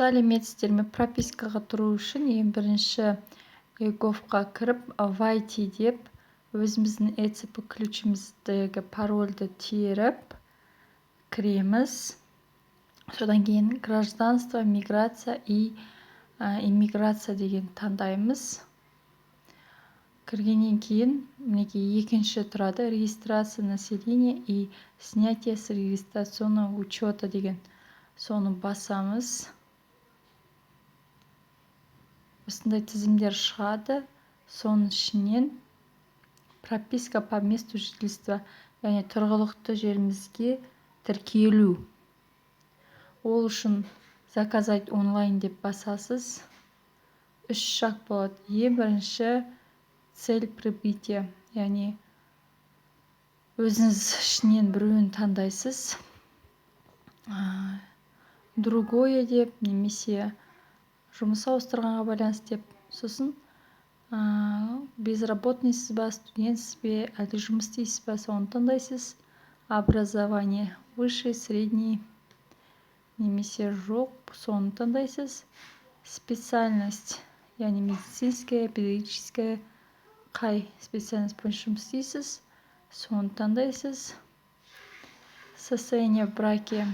сәлеметсіздер ме? Пропискаға тұру үшін ең бірінші ЕГОВқа кіріп войти деп өзіміздің ЭЦП ключіміздегі парольді теріп кіреміз. Содан кейін гражданство, миграция и иммиграция деген таңдаймыз. Кіргеннен кейін мінекей екінші тұрады регистрация населения и снятие с регистрационного учета деген соны басамыз. Осындай тізімдер шығады. Соның ішінен прописка по месту жительства, яғни тұрғылықты жерімізге тіркелу. Ол үшін заказать онлайн деп басасыз. 3 шаг болады. Ең бірінші цель прибытия, яғни өзіңіз ішінен біреуін таңдайсыз. Другое деп, немесе жұмыс ауыстырғанға байланысты деп. Сосын безработныйсыз ба, студентсіз бе, әлде жұмыс істейсіз ба, соны таңдайсыз. Образование высшее, средний, немесе жоқ, соны таңдайсыз. Специальность, яғни медицинская, педагогическая, қай специальность бойынша жұмыс істейсіз, соны таңдайсыз. Состояние в браке,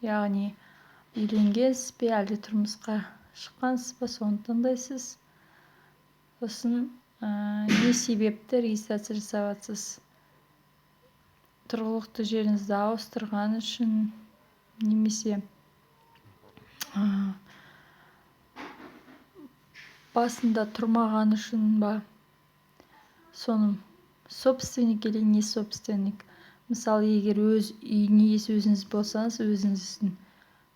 яғни үйленгенсіз бе, әлде тұрмысқа шыққансыз ба, соны таңдайсыз. Сосын не себепті регистрация жасаватсыз? Тұрғылықты жеріңізді ауыстырған үшін, немесе басында тұрмаған үшін ба? Соның собственник или не собственник? Мысалы, егер өз үйдің иесі өзіңіз болсаңыз, өзіңіздің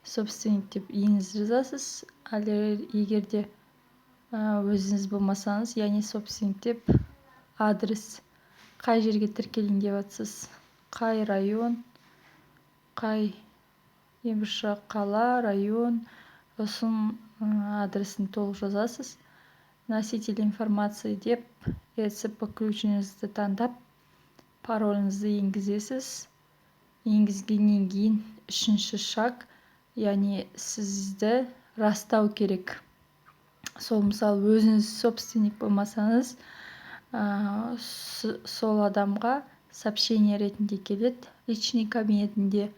собственник деп иеңізді жазасыз. Егер де өзіңіз болмасаңыз, яғни собственник деп адрес, қай жерге тіркелейін деп жатсыз, қай район, қай ембірші қала, район, сосын адресін толық жазасыз. Носитель информации деп ЭЦП ключіңізді таңдап, пароліңізді енгізесіз. Енгізгеннен кейін үшінші шаг, яғни сізді растау керек. Сол мысалы өзіңіз собственник болмасаңыз, сол адамға сообщение ретінде келеді, личный кабинетінде.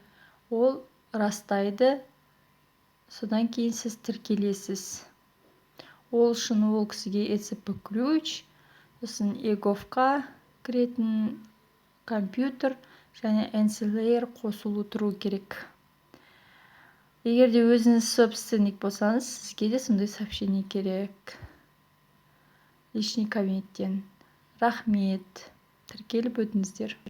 Ол растайды, содан кейін сіз тіркелесіз. Ол үшін ол кісіге ЭЦП ключ, сосын ЕГОВқа кіретін компьютер және NCLR қосылу тұру керек. Егер де өзіңіз собственник болсаңыз, сізге де сондай сообщение керек. Личный кабинеттен. Рахмет. Тіркеліп өтіңіздер.